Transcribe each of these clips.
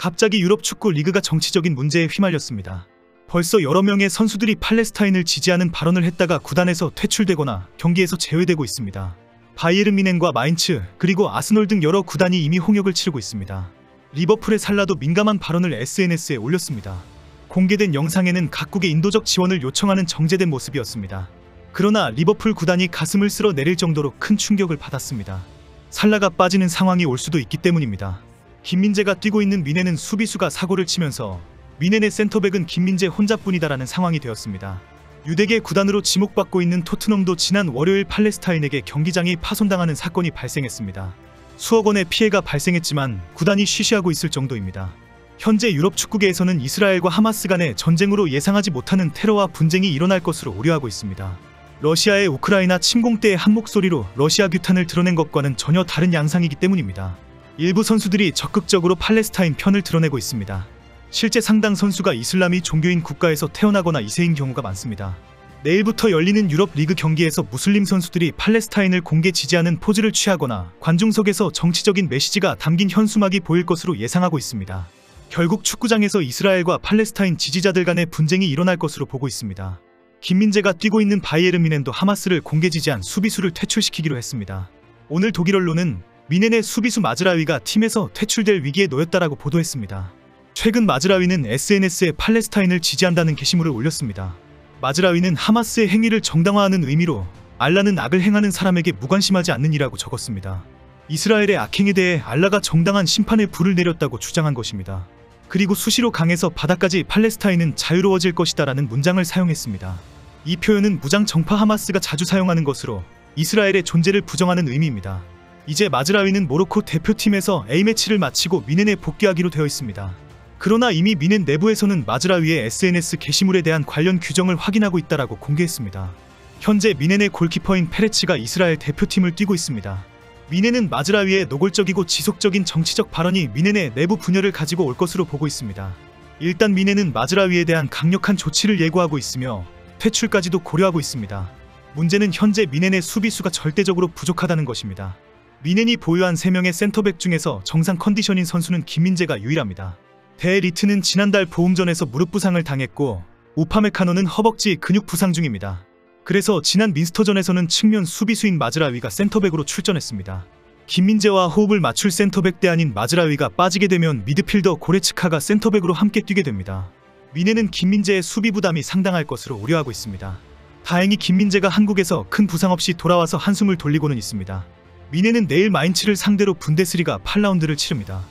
갑자기 유럽 축구 리그가 정치적인 문제에 휘말렸습니다. 벌써 여러 명의 선수들이 팔레스타인을 지지하는 발언을 했다가 구단에서 퇴출되거나 경기에서 제외되고 있습니다. 바이에른 뮌헨과 마인츠, 그리고 아스널 등 여러 구단이 이미 홍역을 치르고 있습니다. 리버풀의 살라도 민감한 발언을 SNS에 올렸습니다. 공개된 영상에는 각국의 인도적 지원을 요청하는 정제된 모습이었습니다. 그러나 리버풀 구단이 가슴을 쓸어 내릴 정도로 큰 충격을 받았습니다. 살라가 빠지는 상황이 올 수도 있기 때문입니다. 김민재가 뛰고 있는 뮌헨은 수비수가 사고를 치면서 뮌헨의 센터백은 김민재 혼자뿐이다라는 상황이 되었습니다. 유대계 구단으로 지목받고 있는 토트넘도 지난 월요일 팔레스타인에게 경기장이 파손당하는 사건이 발생했습니다. 수억 원의 피해가 발생했지만 구단이 쉬쉬하고 있을 정도입니다. 현재 유럽 축구계에서는 이스라엘과 하마스 간의 전쟁으로 예상하지 못하는 테러와 분쟁이 일어날 것으로 우려하고 있습니다. 러시아의 우크라이나 침공 때의 한 목소리로 러시아 규탄을 드러낸 것과는 전혀 다른 양상이기 때문입니다. 일부 선수들이 적극적으로 팔레스타인 편을 드러내고 있습니다. 실제 상당 선수가 이슬람이 종교인 국가에서 태어나거나 2세인 경우가 많습니다. 내일부터 열리는 유럽 리그 경기에서 무슬림 선수들이 팔레스타인을 공개 지지하는 포즈를 취하거나 관중석에서 정치적인 메시지가 담긴 현수막이 보일 것으로 예상하고 있습니다. 결국 축구장에서 이스라엘과 팔레스타인 지지자들 간의 분쟁이 일어날 것으로 보고 있습니다. 김민재가 뛰고 있는 바이에른 뮌헨도 하마스를 공개 지지한 수비수를 퇴출시키기로 했습니다. 오늘 독일 언론은 뮌헨의 수비수 마즈라위가 팀에서 퇴출될 위기에 놓였다라고 보도했습니다. 최근 마즈라위는 SNS에 팔레스타인을 지지한다는 게시물을 올렸습니다. 마즈라위는 하마스의 행위를 정당화하는 의미로 알라는 악을 행하는 사람에게 무관심하지 않는 이라고 적었습니다. 이스라엘의 악행에 대해 알라가 정당한 심판의 불을 내렸다고 주장한 것입니다. 그리고 수시로 강에서 바다까지 팔레스타인은 자유로워질 것이다 라는 문장을 사용했습니다. 이 표현은 무장 정파 하마스가 자주 사용하는 것으로 이스라엘의 존재를 부정하는 의미입니다. 이제 마즈라위는 모로코 대표팀에서 A매치를 마치고 뮌헨에 복귀하기로 되어 있습니다. 그러나 이미 뮌헨 내부에서는 마즈라위의 SNS 게시물에 대한 관련 규정을 확인하고 있다라고 공개했습니다. 현재 뮌헨의 골키퍼인 페레츠가 이스라엘 대표팀을 뛰고 있습니다. 뮌헨은 마즈라위의 노골적이고 지속적인 정치적 발언이 뮌헨의 내부 분열을 가지고 올 것으로 보고 있습니다. 일단 뮌헨은 마즈라위에 대한 강력한 조치를 예고하고 있으며 퇴출까지도 고려하고 있습니다. 문제는 현재 뮌헨의 수비수가 절대적으로 부족하다는 것입니다. 뮌헨이 보유한 3명의 센터백 중에서 정상 컨디션인 선수는 김민재가 유일합니다. 데 리트는 지난달 보움전에서 무릎 부상을 당했고 우파메카노는 허벅지 근육 부상 중입니다. 그래서 지난 민스터전에서는 측면 수비수인 마즈라위가 센터백으로 출전했습니다. 김민재와 호흡을 맞출 센터백 대 아닌 마즈라위가 빠지게 되면 미드필더 고레츠카가 센터백으로 함께 뛰게 됩니다. 뮌헨은 김민재의 수비 부담이 상당할 것으로 우려하고 있습니다. 다행히 김민재가 한국에서 큰 부상 없이 돌아와서 한숨을 돌리고는 있습니다. 뮌헨은 내일 마인츠를 상대로 분데스리가 8라운드를 치릅니다.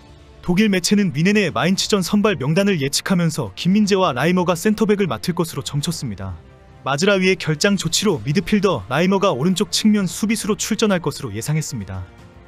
독일 매체는 뮌헨의 마인츠전 선발 명단을 예측하면서 김민재와 라이머가 센터백을 맡을 것으로 점쳤습니다. 마즈라위의 결장 조치로 미드필더 라이머가 오른쪽 측면 수비수로 출전할 것으로 예상했습니다.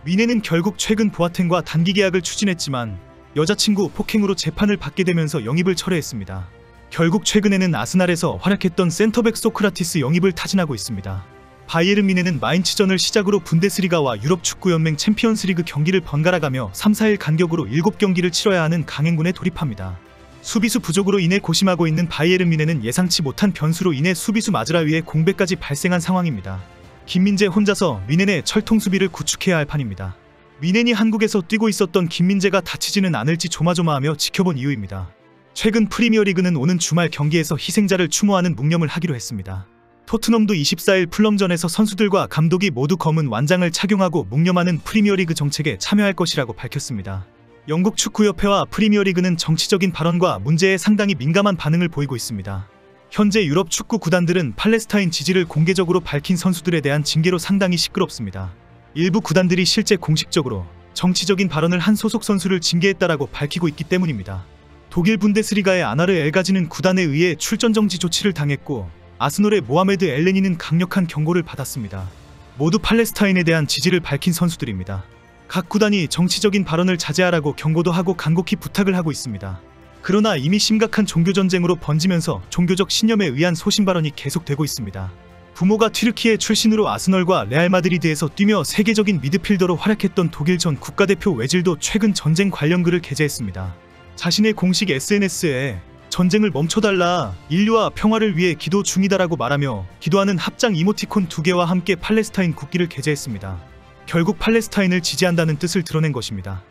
뮌헨은 결국 최근 보아텐과 단기 계약을 추진했지만 여자친구 폭행으로 재판을 받게 되면서 영입을 철회했습니다. 결국 최근에는 아스날에서 활약했던 센터백 소크라티스 영입을 타진하고 있습니다. 바이에른 뮌헨은 마인츠전을 시작으로 분데스리가와 유럽축구연맹 챔피언스리그 경기를 번갈아가며 3-4일 간격으로 7경기를 치러야 하는 강행군에 돌입합니다. 수비수 부족으로 인해 고심하고 있는 바이에른 뮌헨은 예상치 못한 변수로 인해 수비수 마즈라위의 공백까지 발생한 상황입니다. 김민재 혼자서 뮌헨의 철통 수비를 구축해야 할 판입니다. 뮌헨이 한국에서 뛰고 있었던 김민재가 다치지는 않을지 조마조마하며 지켜본 이유입니다. 최근 프리미어리그는 오는 주말 경기에서 희생자를 추모하는 묵념을 하기로 했습니다. 토트넘도 24일 풀럼전에서 선수들과 감독이 모두 검은 완장을 착용하고 묵념하는 프리미어리그 정책에 참여할 것이라고 밝혔습니다. 영국 축구협회와 프리미어리그는 정치적인 발언과 문제에 상당히 민감한 반응을 보이고 있습니다. 현재 유럽 축구 구단들은 팔레스타인 지지를 공개적으로 밝힌 선수들에 대한 징계로 상당히 시끄럽습니다. 일부 구단들이 실제 공식적으로 정치적인 발언을 한 소속 선수를 징계했다라고 밝히고 있기 때문입니다. 독일 분데스리가의 아나르 엘가지는 구단에 의해 출전 정지 조치를 당했고 아스널의 모하메드 엘레니는 강력한 경고를 받았습니다. 모두 팔레스타인에 대한 지지를 밝힌 선수들입니다. 각 구단이 정치적인 발언을 자제하라고 경고도 하고 간곡히 부탁을 하고 있습니다. 그러나 이미 심각한 종교전쟁으로 번지면서 종교적 신념에 의한 소신 발언이 계속되고 있습니다. 부모가 튀르키예 출신으로 아스널과 레알 마드리드에서 뛰며 세계적인 미드필더로 활약했던 독일 전 국가대표 외질도 최근 전쟁 관련 글을 게재했습니다. 자신의 공식 SNS에 전쟁을 멈춰달라, 인류와 평화를 위해 기도 중이다라고 말하며 기도하는 합장 이모티콘 2개와 함께 팔레스타인 국기를 게재했습니다. 결국 팔레스타인을 지지한다는 뜻을 드러낸 것입니다.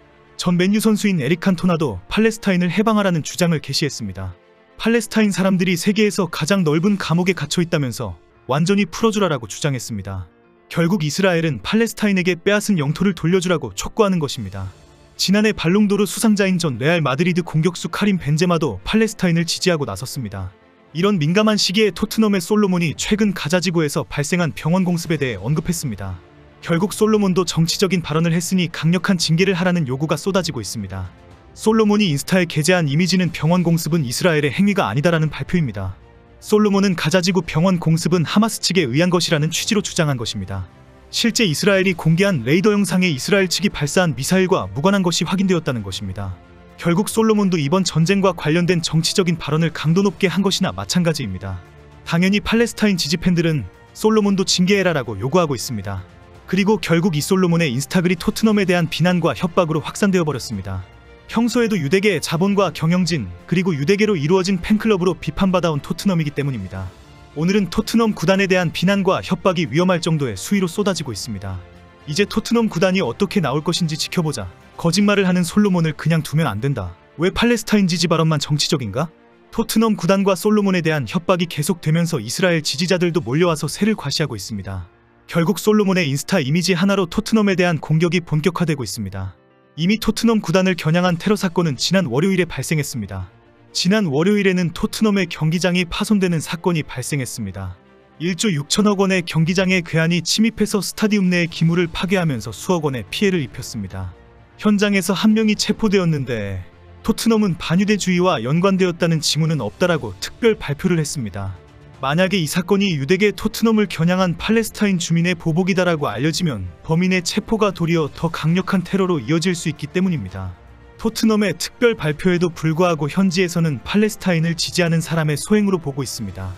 전 맨유 선수인 에릭 칸토나도 팔레스타인을 해방하라는 주장을 게시했습니다. 팔레스타인 사람들이 세계에서 가장 넓은 감옥에 갇혀 있다면서 완전히 풀어주라라고 주장했습니다. 결국 이스라엘은 팔레스타인에게 빼앗은 영토를 돌려주라고 촉구하는 것입니다. 지난해 발롱도르 수상자인 전 레알 마드리드 공격수 카림 벤제마도 팔레스타인을 지지하고 나섰습니다. 이런 민감한 시기에 토트넘의 솔로몬이 최근 가자지구에서 발생한 병원 공습에 대해 언급했습니다. 결국 솔로몬도 정치적인 발언을 했으니 강력한 징계를 하라는 요구가 쏟아지고 있습니다. 솔로몬이 인스타에 게재한 이미지는 병원 공습은 이스라엘의 행위가 아니다라는 발표입니다. 솔로몬은 가자지구 병원 공습은 하마스 측에 의한 것이라는 취지로 주장한 것입니다. 실제 이스라엘이 공개한 레이더 영상에 이스라엘 측이 발사한 미사일과 무관한 것이 확인되었다는 것입니다. 결국 솔로몬도 이번 전쟁과 관련된 정치적인 발언을 강도 높게 한 것이나 마찬가지입니다. 당연히 팔레스타인 지지 팬들은 솔로몬도 징계해라라고 요구하고 있습니다. 그리고 결국 이 솔로몬의 인스타글이 토트넘에 대한 비난과 협박으로 확산되어 버렸습니다. 평소에도 유대계의 자본과 경영진 그리고 유대계로 이루어진 팬클럽으로 비판받아온 토트넘이기 때문입니다. 오늘은 토트넘 구단에 대한 비난과 협박이 위험할 정도의 수위로 쏟아지고 있습니다. 이제 토트넘 구단이 어떻게 나올 것인지 지켜보자. 거짓말을 하는 솔로몬을 그냥 두면 안 된다. 왜 팔레스타인 지지 발언만 정치적인가? 토트넘 구단과 솔로몬에 대한 협박이 계속되면서 이스라엘 지지자들도 몰려와서 새를 과시하고 있습니다. 결국 솔로몬의 인스타 이미지 하나로 토트넘에 대한 공격이 본격화되고 있습니다. 이미 토트넘 구단을 겨냥한 테러 사건은 지난 월요일에 발생했습니다. 지난 월요일에는 토트넘의 경기장이 파손되는 사건이 발생했습니다. 1조 6천억 원의 경기장에 괴한이 침입해서 스타디움 내의 기물을 파괴하면서 수억 원의 피해를 입혔습니다. 현장에서 한 명이 체포되었는데 토트넘은 반유대주의와 연관되었다는 징후는 없다라고 특별 발표를 했습니다. 만약에 이 사건이 유대계 토트넘을 겨냥한 팔레스타인 주민의 보복이다라고 알려지면 범인의 체포가 도리어 더 강력한 테러로 이어질 수 있기 때문입니다. 토트넘의 특별 발표에도 불구하고 현지에서는 팔레스타인을 지지하는 사람의 소행으로 보고 있습니다.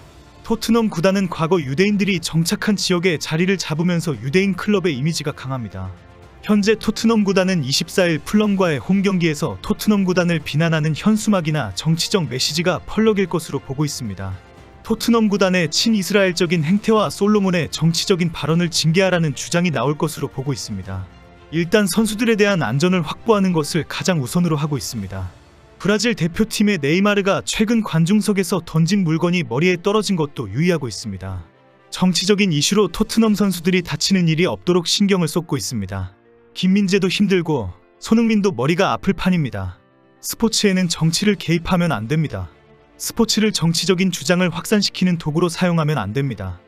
토트넘 구단은 과거 유대인들이 정착한 지역에 자리를 잡으면서 유대인 클럽의 이미지가 강합니다. 현재 토트넘 구단은 24일 풀럼과의 홈경기에서 토트넘 구단을 비난하는 현수막이나 정치적 메시지가 펄럭일 것으로 보고 있습니다. 토트넘 구단의 친이스라엘적인 행태와 솔로몬의 정치적인 발언을 징계하라는 주장이 나올 것으로 보고 있습니다. 일단 선수들에 대한 안전을 확보하는 것을 가장 우선으로 하고 있습니다. 브라질 대표팀의 네이마르가 최근 관중석에서 던진 물건이 머리에 떨어진 것도 유의하고 있습니다. 정치적인 이슈로 토트넘 선수들이 다치는 일이 없도록 신경을 쏟고 있습니다. 김민재도 힘들고 손흥민도 머리가 아플 판입니다. 스포츠에는 정치를 개입하면 안 됩니다. 스포츠를 정치적인 주장을 확산시키는 도구로 사용하면 안 됩니다.